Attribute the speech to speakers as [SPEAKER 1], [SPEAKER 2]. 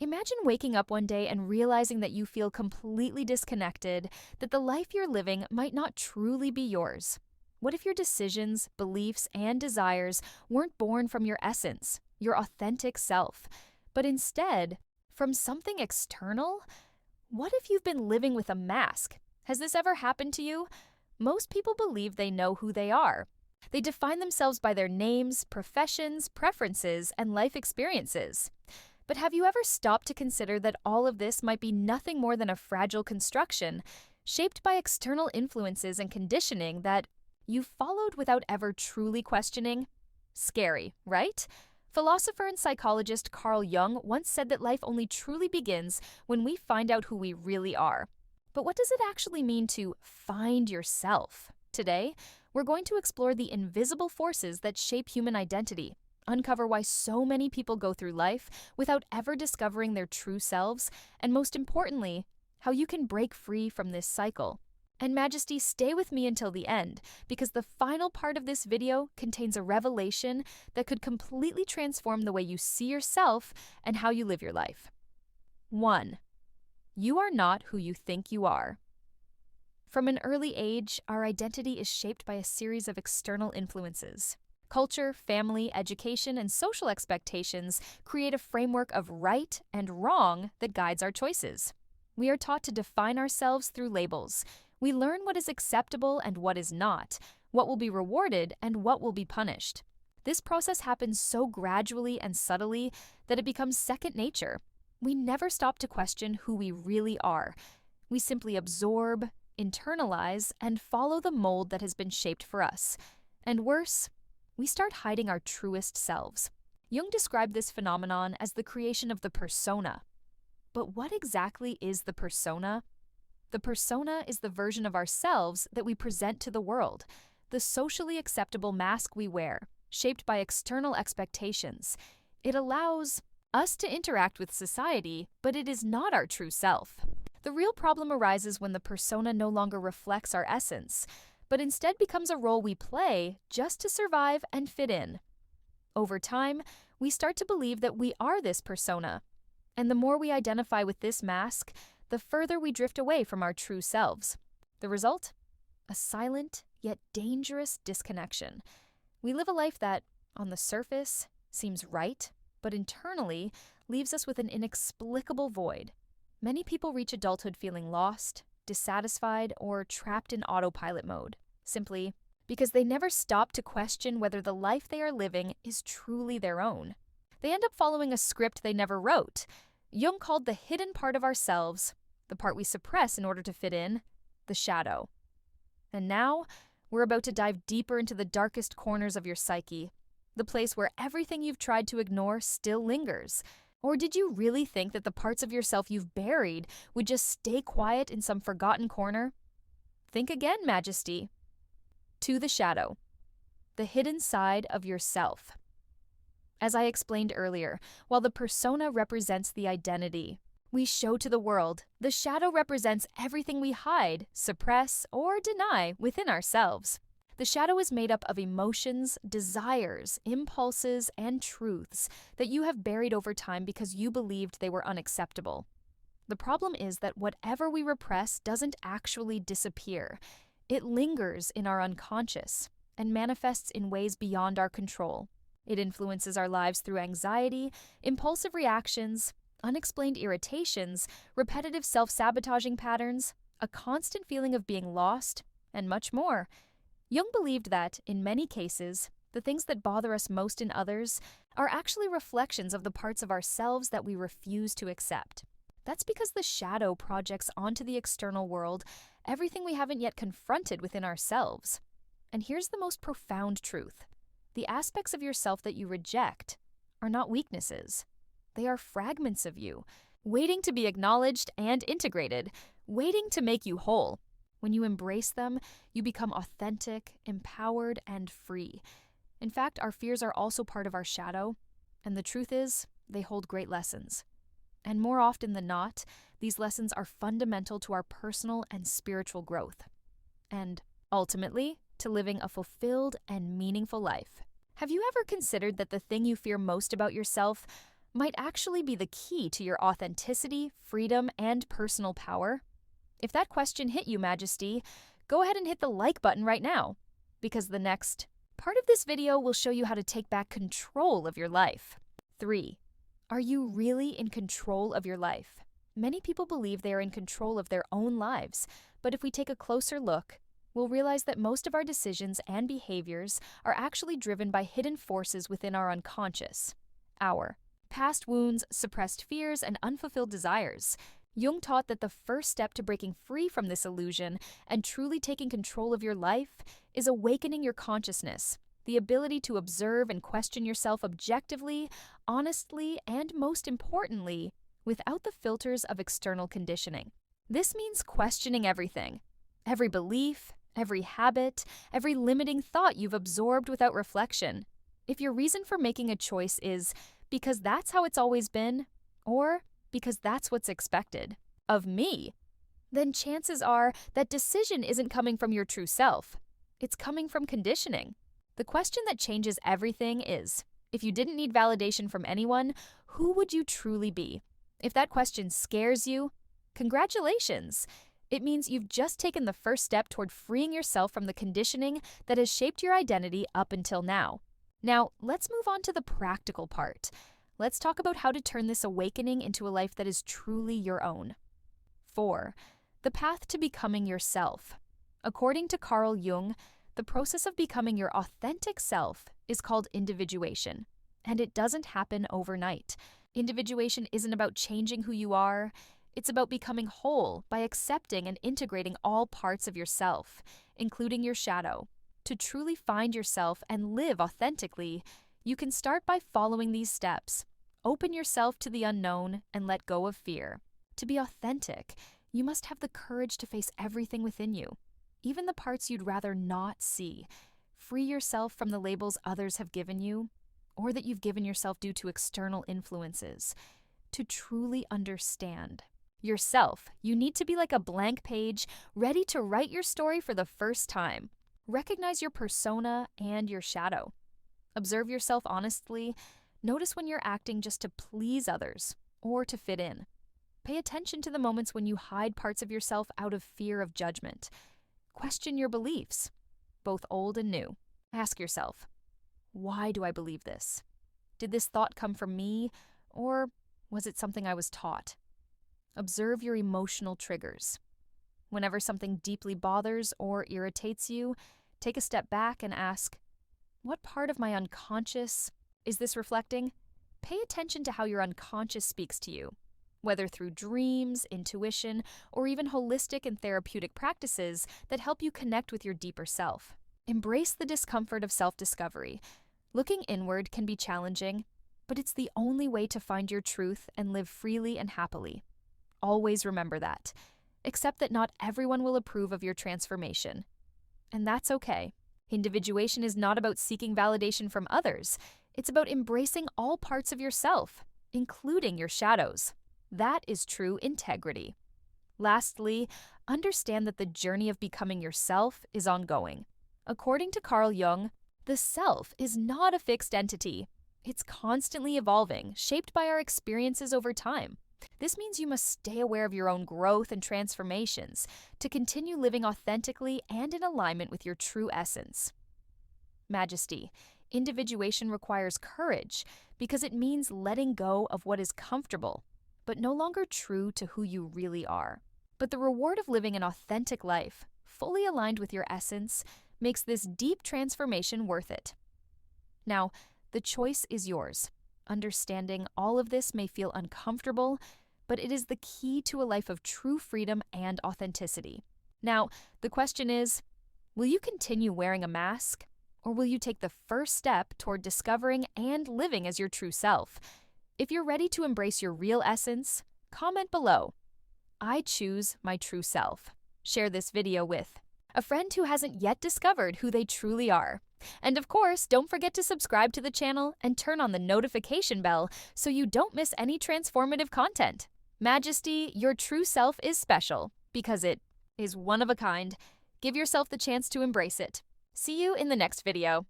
[SPEAKER 1] Imagine waking up one day and realizing that you feel completely disconnected, that the life you're living might not truly be yours. What if your decisions, beliefs, and desires weren't born from your essence, your authentic self, but instead from something external? What if you've been living with a mask? Has this ever happened to you? Most people believe they know who they are. They define themselves by their names, professions, preferences, and life experiences. But have you ever stopped to consider that all of this might be nothing more than a fragile construction, shaped by external influences and conditioning that you've followed without ever truly questioning? Scary, right? Philosopher and psychologist Carl Jung once said that life only truly begins when we find out who we really are. But what does it actually mean to find yourself? Today, we're going to explore the invisible forces that shape human identity, uncover why so many people go through life without ever discovering their true selves, and most importantly, how you can break free from this cycle. And Majesty, stay with me until the end, because the final part of this video contains a revelation that could completely transform the way you see yourself and how you live your life. 1. You are not who you think you are. From an early age, our identity is shaped by a series of external influences. Culture, family, education, and social expectations create a framework of right and wrong that guides our choices. We are taught to define ourselves through labels. We learn what is acceptable and what is not, what will be rewarded and what will be punished. This process happens so gradually and subtly that it becomes second nature. We never stop to question who we really are. We simply absorb, internalize, and follow the mold that has been shaped for us. And worse, we start hiding our truest selves. Jung described this phenomenon as the creation of the persona. But what exactly is the persona? The persona is the version of ourselves that we present to the world, the socially acceptable mask we wear, shaped by external expectations. It allows us to interact with society, but it is not our true self. The real problem arises when the persona no longer reflects our essence, but instead becomes a role we play just to survive and fit in. Over time, we start to believe that we are this persona, and the more we identify with this mask, the further we drift away from our true selves. The result? A silent, yet dangerous disconnection. We live a life that, on the surface, seems right, but internally leaves us with an inexplicable void. Many people reach adulthood feeling lost, dissatisfied, or trapped in autopilot mode, simply because they never stop to question whether the life they are living is truly their own. They end up following a script they never wrote. Jung called the hidden part of ourselves, the part we suppress in order to fit in, the shadow. And now, we're about to dive deeper into the darkest corners of your psyche, the place where everything you've tried to ignore still lingers. Or did you really think that the parts of yourself you've buried would just stay quiet in some forgotten corner? Think again, Majesty. To the shadow, the hidden side of yourself. As I explained earlier, while the persona represents the identity we show to the world, the shadow represents everything we hide, suppress, or deny within ourselves. The shadow is made up of emotions, desires, impulses, and truths that you have buried over time because you believed they were unacceptable. The problem is that whatever we repress doesn't actually disappear. It lingers in our unconscious and manifests in ways beyond our control. It influences our lives through anxiety, impulsive reactions, unexplained irritations, repetitive self-sabotaging patterns, a constant feeling of being lost, and much more. Jung believed that, in many cases, the things that bother us most in others are actually reflections of the parts of ourselves that we refuse to accept. That's because the shadow projects onto the external world everything we haven't yet confronted within ourselves. And here's the most profound truth. The aspects of yourself that you reject are not weaknesses. They are fragments of you, waiting to be acknowledged and integrated, waiting to make you whole. When you embrace them, you become authentic, empowered, and free. In fact, our fears are also part of our shadow, and the truth is, they hold great lessons. And more often than not, these lessons are fundamental to our personal and spiritual growth. And, ultimately, to living a fulfilled and meaningful life. Have you ever considered that the thing you fear most about yourself might actually be the key to your authenticity, freedom, and personal power? If that question hit you, Majesty, go ahead and hit the like button right now, because the next part of this video will show you how to take back control of your life. 3. Are you really in control of your life? Many people believe they are in control of their own lives, but if we take a closer look, we'll realize that most of our decisions and behaviors are actually driven by hidden forces within our unconscious. Our past wounds, suppressed fears, and unfulfilled desires. Jung taught that the first step to breaking free from this illusion and truly taking control of your life is awakening your consciousness, the ability to observe and question yourself objectively, honestly, and most importantly, without the filters of external conditioning. This means questioning everything, every belief, every habit, every limiting thought you've absorbed without reflection. If your reason for making a choice is because that's how it's always been, or because that's what's expected of me, then chances are that decision isn't coming from your true self. It's coming from conditioning. The question that changes everything is, if you didn't need validation from anyone, who would you truly be? If that question scares you, congratulations! It means you've just taken the first step toward freeing yourself from the conditioning that has shaped your identity up until now. Now, let's move on to the practical part. Let's talk about how to turn this awakening into a life that is truly your own. 4. The path to becoming yourself. According to Carl Jung, the process of becoming your authentic self is called individuation, and it doesn't happen overnight. Individuation isn't about changing who you are. It's about becoming whole by accepting and integrating all parts of yourself, including your shadow. To truly find yourself and live authentically, you can start by following these steps. Open yourself to the unknown and let go of fear. To be authentic, you must have the courage to face everything within you, even the parts you'd rather not see. Free yourself from the labels others have given you, or that you've given yourself due to external influences. To truly understand yourself, you need to be like a blank page, ready to write your story for the first time. Recognize your persona and your shadow. Observe yourself honestly. Notice when you're acting just to please others or to fit in. Pay attention to the moments when you hide parts of yourself out of fear of judgment. Question your beliefs, both old and new. Ask yourself, why do I believe this? Did this thought come from me, or was it something I was taught? Observe your emotional triggers. Whenever something deeply bothers or irritates you, take a step back and ask, what part of my unconscious is this reflecting? Pay attention to how your unconscious speaks to you, whether through dreams, intuition, or even holistic and therapeutic practices that help you connect with your deeper self. Embrace the discomfort of self-discovery. Looking inward can be challenging, but it's the only way to find your truth and live freely and happily. Always remember that. Accept that not everyone will approve of your transformation. And that's okay. Individuation is not about seeking validation from others. It's about embracing all parts of yourself, including your shadows. That is true integrity. Lastly, understand that the journey of becoming yourself is ongoing. According to Carl Jung, the self is not a fixed entity. It's constantly evolving, shaped by our experiences over time. This means you must stay aware of your own growth and transformations to continue living authentically and in alignment with your true essence. Majesty, individuation requires courage because it means letting go of what is comfortable, but no longer true to who you really are. But the reward of living an authentic life, fully aligned with your essence, makes this deep transformation worth it. Now, the choice is yours. Understanding all of this may feel uncomfortable, but it is the key to a life of true freedom and authenticity. Now, the question is, will you continue wearing a mask, or will you take the first step toward discovering and living as your true self? If you're ready to embrace your real essence, comment below. I choose my true self. Share this video with a friend who hasn't yet discovered who they truly are. And of course, don't forget to subscribe to the channel and turn on the notification bell so you don't miss any transformative content. Majesty, your true self is special because it is one of a kind. Give yourself the chance to embrace it. See you in the next video.